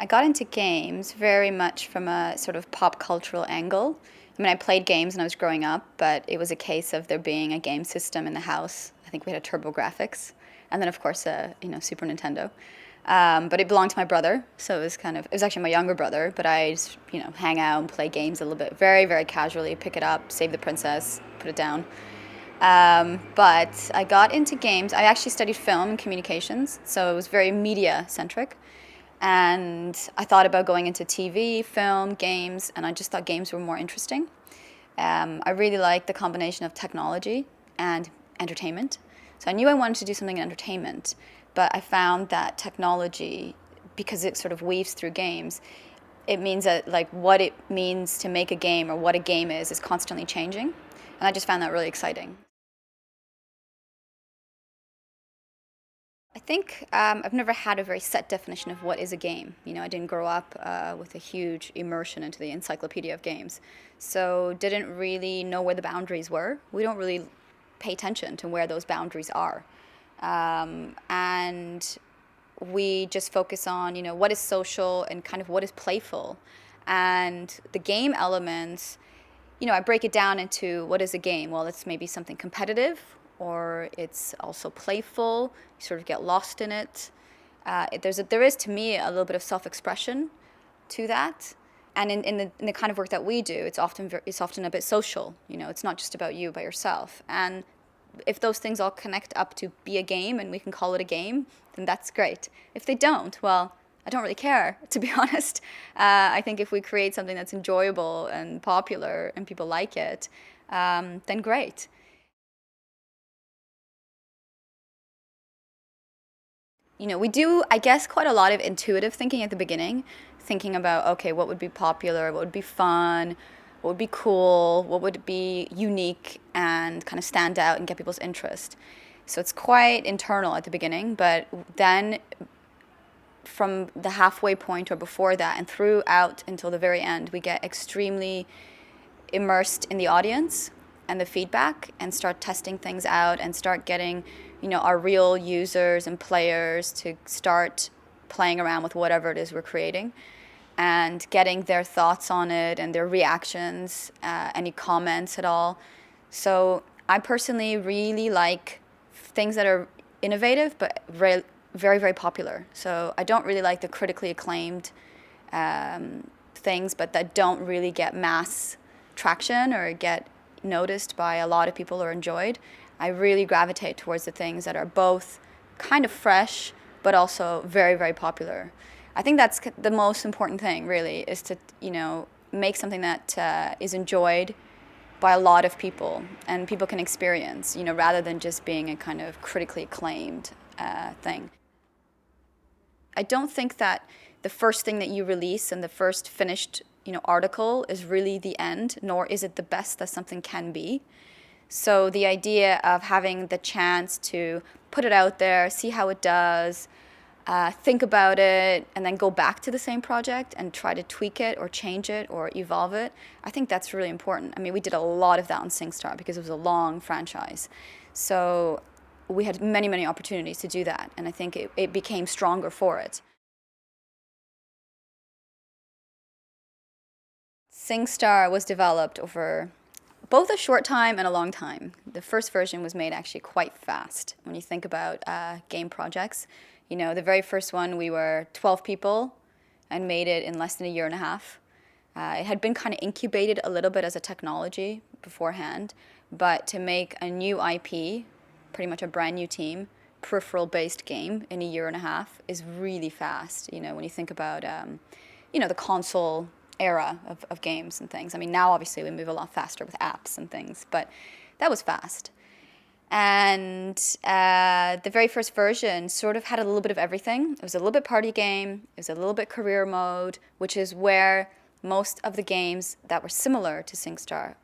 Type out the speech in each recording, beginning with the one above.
I got into games very much from a sort of pop cultural angle. I mean, I played games when I was growing up, but it was a case of there being a game system in the house. I think we had a TurboGrafx, and then of course a Super Nintendo. But it belonged to my brother, so it was actually my younger brother. But I just, hang out and play games a little bit, very very casually, pick it up, save the princess, put it down. But I got into games. I actually studied film and communications, so it was very media centric. And I thought about going into TV, film, games, and I just thought games were more interesting. I really like the combination of technology and entertainment. So I knew I wanted to do something in entertainment, but I found that technology, because it sort of weaves through games, it means that like what it means to make a game or what a game is constantly changing. And I just found that really exciting. I think I've never had a very set definition of what is a game. I didn't grow up with a huge immersion into the encyclopedia of games, so didn't really know where the boundaries were. We don't really pay attention to where those boundaries are, and we just focus on what is social and kind of what is playful, and the game elements. I break it down into what is a game. Well, it's maybe something competitive, or it's also playful. You sort of get lost in it. There is to me a little bit of self-expression to that, and in the kind of work that we do, it's often a bit social. It's not just about you by yourself. And if those things all connect up to be a game, and we can call it a game, then that's great. If they don't, well, I don't really care, to be honest. I think if we create something that's enjoyable and popular and people like it, then great. We do, I guess, quite a lot of intuitive thinking at the beginning, thinking about, okay, what would be popular, what would be fun, what would be cool, what would be unique and kind of stand out and get people's interest. So it's quite internal at the beginning, but then from the halfway point or before that and throughout until the very end, we get extremely immersed in the audience and the feedback and start testing things out and start getting, our real users and players to start playing around with whatever it is we're creating and getting their thoughts on it and their reactions, any comments at all. So I personally really like things that are innovative but very, very, very popular. So I don't really like the critically acclaimed things, but that don't really get mass traction or get noticed by a lot of people or enjoyed. I really gravitate towards the things that are both kind of fresh but also very, very popular. I think that's the most important thing, really, is to make something that is enjoyed by a lot of people and people can experience, rather than just being a kind of critically acclaimed thing. I don't think that the first thing that you release and the first finished article is really the end, nor is it the best that something can be. So the idea of having the chance to put it out there, see how it does, think about it, and then go back to the same project and try to tweak it or change it or evolve it, I think that's really important. I mean, we did a lot of that on SingStar because it was a long franchise. So we had many, many opportunities to do that, and I think it became stronger for it. SingStar was developed over both a short time and a long time. The first version was made actually quite fast when you think about game projects. The very first one, we were 12 people and made it in less than a year and a half. It had been kind of incubated a little bit as a technology beforehand, but to make a new IP, pretty much a brand new team, peripheral-based game in a year and a half is really fast. When you think about, the console era of games and things. I mean, now obviously we move a lot faster with apps and things, but that was fast. And the very first version sort of had a little bit of everything. It was a little bit party game. It was a little bit career mode, which is where most of the games that were similar to SingStar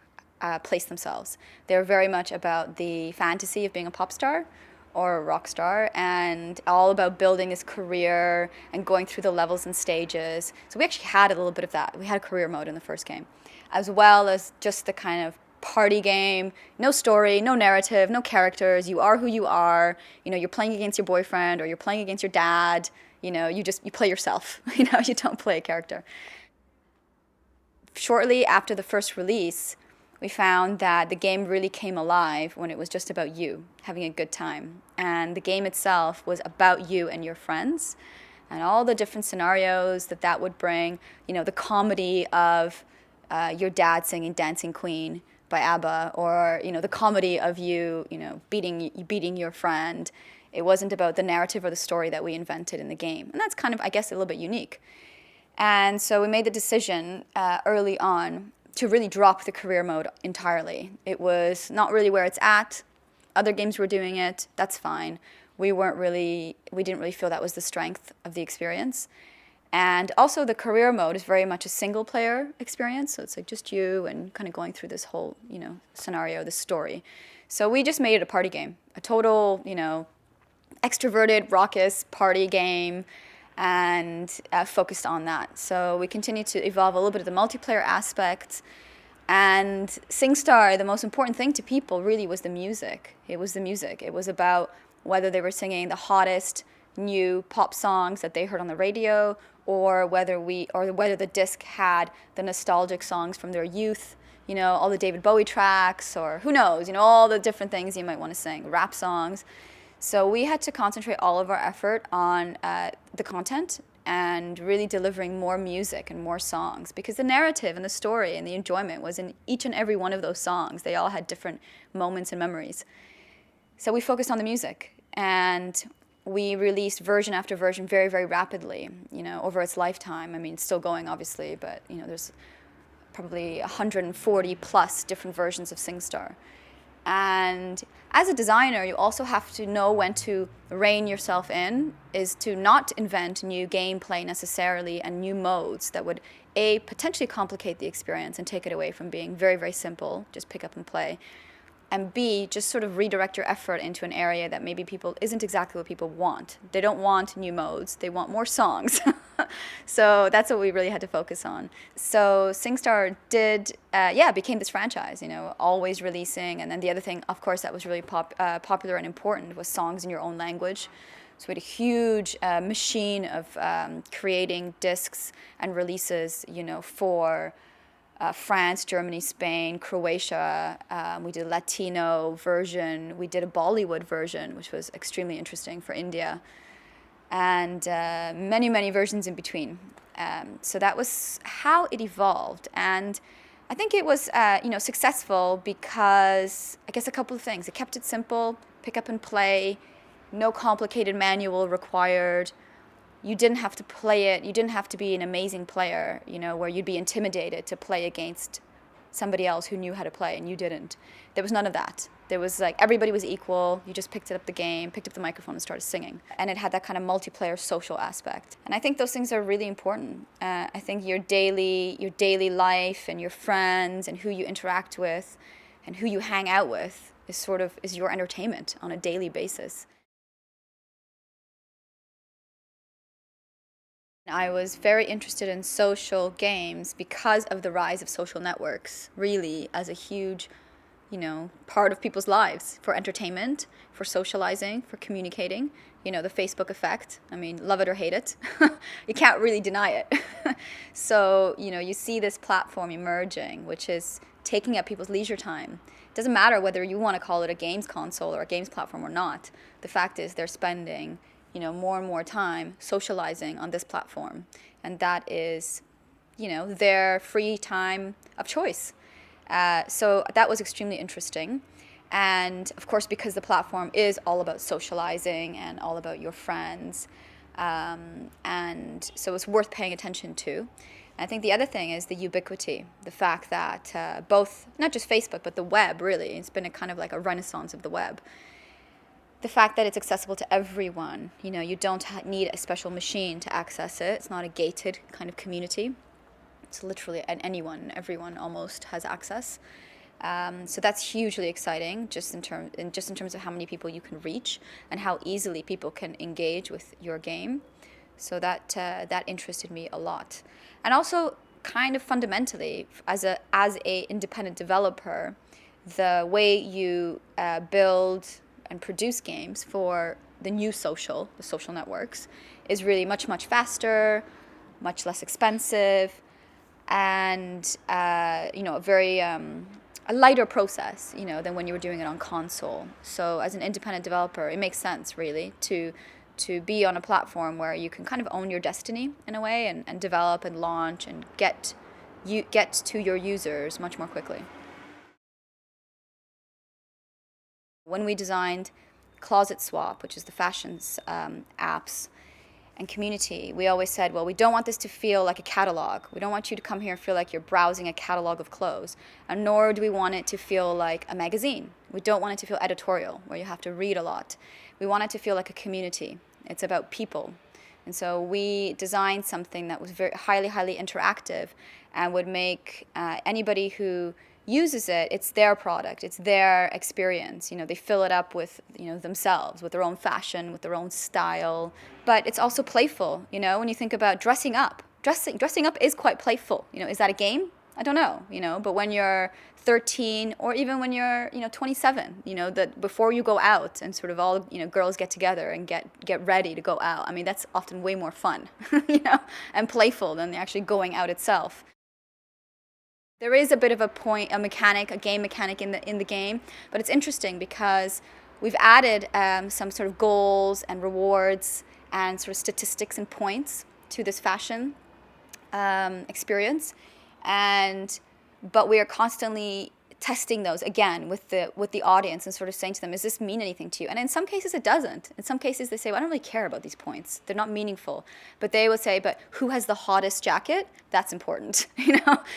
placed themselves. They were very much about the fantasy of being a pop star or a rock star, and all about building his career and going through the levels and stages. So we actually had a little bit of that. We had a career mode in the first game, as well as just the kind of party game, no story, no narrative, no characters. You are who you are. You're playing against your boyfriend or you're playing against your dad. You play yourself. You don't play a character. Shortly after the first release, we found that the game really came alive when it was just about you having a good time. And the game itself was about you and your friends and all the different scenarios that would bring. The comedy of your dad singing Dancing Queen by ABBA, or the comedy of you beating your friend. It wasn't about the narrative or the story that we invented in the game. And that's kind of, I guess, a little bit unique. And so we made the decision early on to really drop the career mode entirely. It was not really where it's at. Other games were doing it. That's fine. We didn't really feel that was the strength of the experience. And also the career mode is very much a single player experience. So it's like just you and kind of going through this whole, scenario, this story. So we just made it a party game, a total, extroverted, raucous party game, and focused on that. So we continued to evolve a little bit of the multiplayer aspect. And SingStar, the most important thing to people really was the music. It was the music. It was about whether they were singing the hottest new pop songs that they heard on the radio, or whether the disc had the nostalgic songs from their youth, all the David Bowie tracks, or who knows, all the different things you might want to sing, rap songs. So we had to concentrate all of our effort on the content and really delivering more music and more songs, because the narrative and the story and the enjoyment was in each and every one of those songs. They all had different moments and memories. So we focused on the music, and we released version after version very, very rapidly, over its lifetime. I mean, it's still going, obviously, but, there's probably 140 plus different versions of SingStar. And as a designer, you also have to know when to rein yourself in, is to not invent new gameplay necessarily and new modes that would, A, potentially complicate the experience and take it away from being very, very simple, just pick up and play, and B, just sort of redirect your effort into an area that maybe isn't exactly what people want. They don't want new modes, they want more songs. So that's what we really had to focus on. So SingStar became this franchise, always releasing. And then the other thing, of course, that was really popular and important was songs in your own language. So we had a huge machine of creating discs and releases, for France, Germany, Spain, Croatia. We did a Latino version. We did a Bollywood version, which was extremely interesting for India. And many, many versions in between. So that was how it evolved. And I think it was, successful because, I guess, a couple of things. It kept it simple, pick up and play, no complicated manual required. You didn't have to play it. You didn't have to be an amazing player, where you'd be intimidated to play against somebody else who knew how to play and you didn't. There was none of that. There was everybody was equal. You just picked up the game, picked up the microphone and started singing. And it had that kind of multiplayer social aspect. And I think those things are really important. I think your daily life and your friends and who you interact with and who you hang out with is your entertainment on a daily basis. I was very interested in social games because of the rise of social networks, really, as a huge, part of people's lives for entertainment, for socializing, for communicating. The Facebook effect. I mean, love it or hate it. You can't really deny it. So, you see this platform emerging, which is taking up people's leisure time. It doesn't matter whether you want to call it a games console or a games platform or not. The fact is they're spending more and more time socializing on this platform. And that is, their free time of choice. So that was extremely interesting. And of course, because the platform is all about socializing and all about your friends. And so it's worth paying attention to. I think the other thing is the ubiquity, the fact that both, not just Facebook, but the web, really, it's been a kind of like a renaissance of the web. The fact that it's accessible to everyone, you don't need a special machine to access it. It's not a gated kind of community. It's literally everyone almost has access. So that's hugely exciting, just in terms of how many people you can reach and how easily people can engage with your game. So that interested me a lot, and also kind of fundamentally as a independent developer, the way you build and produce games for the new social, the social networks, is really much, much faster, much less expensive, and a very a lighter process, than when you were doing it on console. So as an independent developer, it makes sense really to be on a platform where you can kind of own your destiny in a way, and develop and launch and get to your users much more quickly. When we designed Closet Swap, which is the fashions apps and community, we always said, well, we don't want this to feel like a catalog. We don't want you to come here and feel like you're browsing a catalog of clothes, and nor do we want it to feel like a magazine. We don't want it to feel editorial, where you have to read a lot. We want it to feel like a community. It's about people. And so we designed something that was very highly, highly interactive and would make anybody who uses it, it's their product, it's their experience. They fill it up with, themselves, with their own fashion, with their own style. But it's also playful, when you think about dressing up. Dressing up is quite playful. Is that a game? I don't know, but when you're 13 or even when you're, 27, that before you go out and sort of all, girls get together and get ready to go out. I mean, that's often way more fun, and playful than actually going out itself. There is a bit of a game mechanic in the game, but it's interesting because we've added some sort of goals and rewards and sort of statistics and points to this fashion experience, but we are constantly testing those again with the audience and sort of saying to them, does this mean anything to you? And in some cases it doesn't. In some cases they say, well, I don't really care about these points. They're not meaningful. But they would say, but who has the hottest jacket? That's important.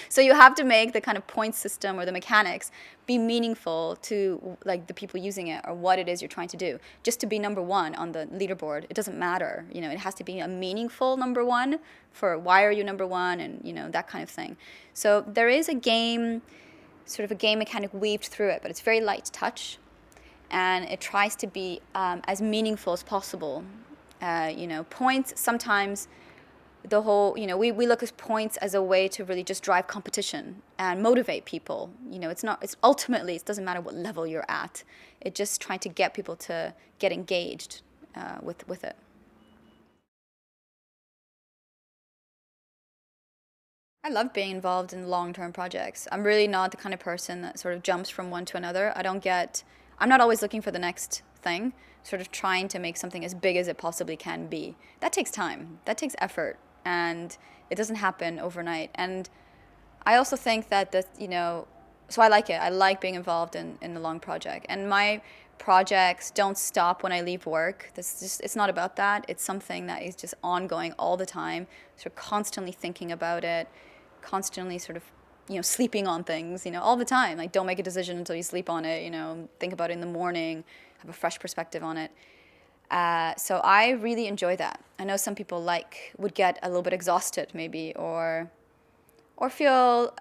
So you have to make the kind of point system or the mechanics be meaningful to like the people using it or what it is you're trying to do. Just to be number one on the leaderboard, it doesn't matter. It has to be a meaningful number one for why are you number one, and that kind of thing. So there is sort of a game mechanic weaved through it, but it's very light touch, and it tries to be as meaningful as possible. Points, sometimes the whole, we look at points as a way to really just drive competition and motivate people. It's ultimately, it doesn't matter what level you're at. It's just trying to get people to get engaged with it. I love being involved in long-term projects. I'm really not the kind of person that sort of jumps from one to another. I'm not always looking for the next thing, sort of trying to make something as big as it possibly can be. That takes time, that takes effort, and it doesn't happen overnight. And I also think that so I like it. I like being involved in the long project. And my projects don't stop when I leave work. It's not about that. It's something that is just ongoing all the time, sort of constantly thinking about it, constantly sort of, sleeping on things, all the time. Like, don't make a decision until you sleep on it, think about it in the morning, have a fresh perspective on it. So I really enjoy that. I know some people would get a little bit exhausted maybe, or feel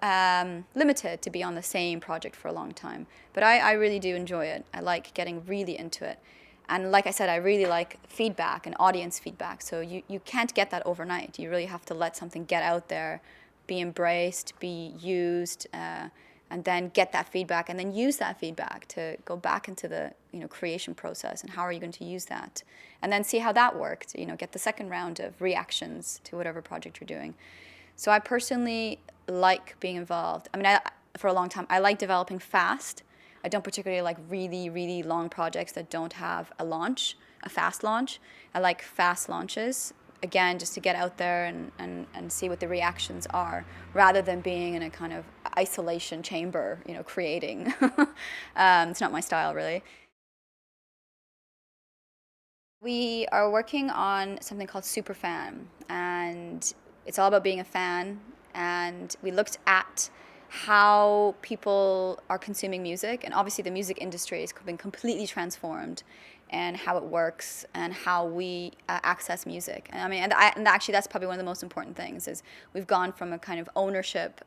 limited to be on the same project for a long time. But I really do enjoy it. I like getting really into it. And like I said, I really like feedback and audience feedback. So you can't get that overnight. You really have to let something get out there, be embraced, be used, and then get that feedback, and then use that feedback to go back into the creation process. And how are you going to use that? And then see how that worked. Get the second round of reactions to whatever project you're doing. So I personally like being involved. I mean, for a long time, I like developing fast. I don't particularly like really, really long projects that don't have a fast launch. I like fast launches, again, just to get out there and see what the reactions are, rather than being in a kind of isolation chamber, creating. It's not my style, really. We are working on something called Superfan, and it's all about being a fan. And we looked at how people are consuming music, and obviously the music industry has been completely transformed, and how it works and how we access music. And I mean, and actually that's probably one of the most important things, is we've gone from a kind of ownership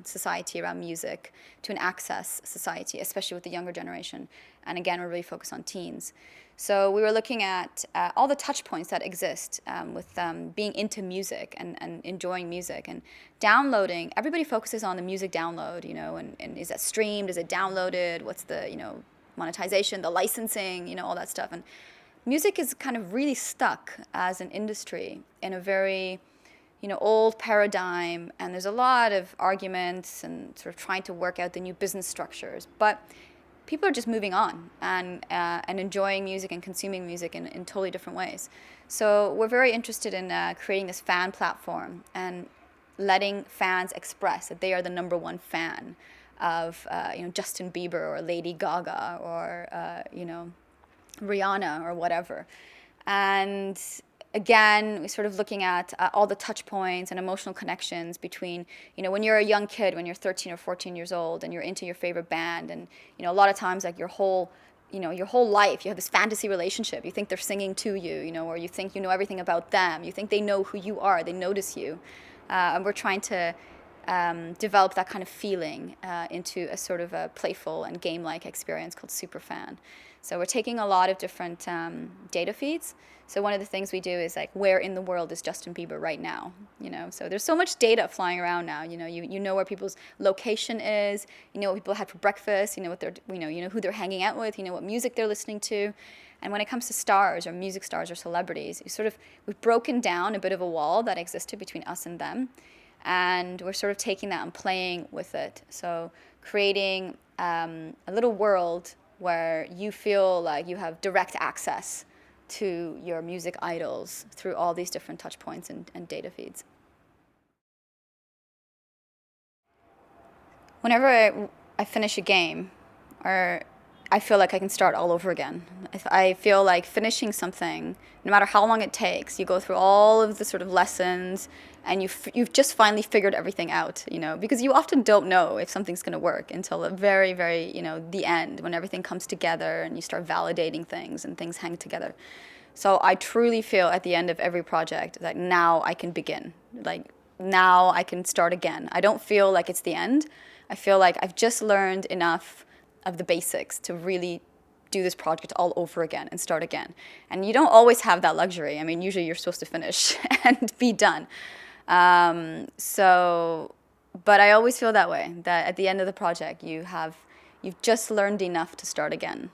society around music to an access society, especially with the younger generation. And again, we're really focused on teens. So we were looking at all the touch points that exist with being into music and enjoying music and downloading. Everybody focuses on the music download, and is that streamed? Is it downloaded? What's the, monetization, the licensing, all that stuff. music is kind of really stuck as an industry in a very, old paradigm, and there's a lot of arguments and sort of trying to work out the new business structures. But people are just moving on and enjoying music and consuming music in totally different ways. So we're very interested in creating this fan platform and letting fans express that they are the number one fan of Justin Bieber or Lady Gaga or Rihanna or whatever. And again, we're sort of looking at all the touch points and emotional connections between, when you're a young kid, when you're 13 or 14 years old and you're into your favorite band, and, a lot of times like your whole life, you have this fantasy relationship. You think they're singing to you, or you think you know everything about them. You think they know who you are. They notice you. And we're trying to develop that kind of feeling into a sort of a playful and game-like experience called Superfan. So we're taking a lot of different data feeds. So one of the things we do is like, where in the world is Justin Bieber right now? So there's so much data flying around now. You know where people's location is. You know what people had for breakfast. You know what they're, who they're hanging out with. You know what music they're listening to. And when it comes to stars or music stars or celebrities, we've broken down a bit of a wall that existed between us and them. And we're sort of taking that and playing with it. So creating a little world where you feel like you have direct access to your music idols through all these different touch points and data feeds. Whenever I finish a game, or I feel like I can start all over again. I feel like finishing something, no matter how long it takes, you go through all of the sort of lessons, and you've just finally figured everything out, because you often don't know if something's going to work until the very, very, the end, when everything comes together and you start validating things and things hang together. So I truly feel at the end of every project that now I can begin. Like, now I can start again. I don't feel like it's the end. I feel like I've just learned enough of the basics to really do this project all over again and start again. And you don't always have that luxury. I mean, usually you're supposed to finish and be done. But I always feel that way, that at the end of the project, you've just learned enough to start again.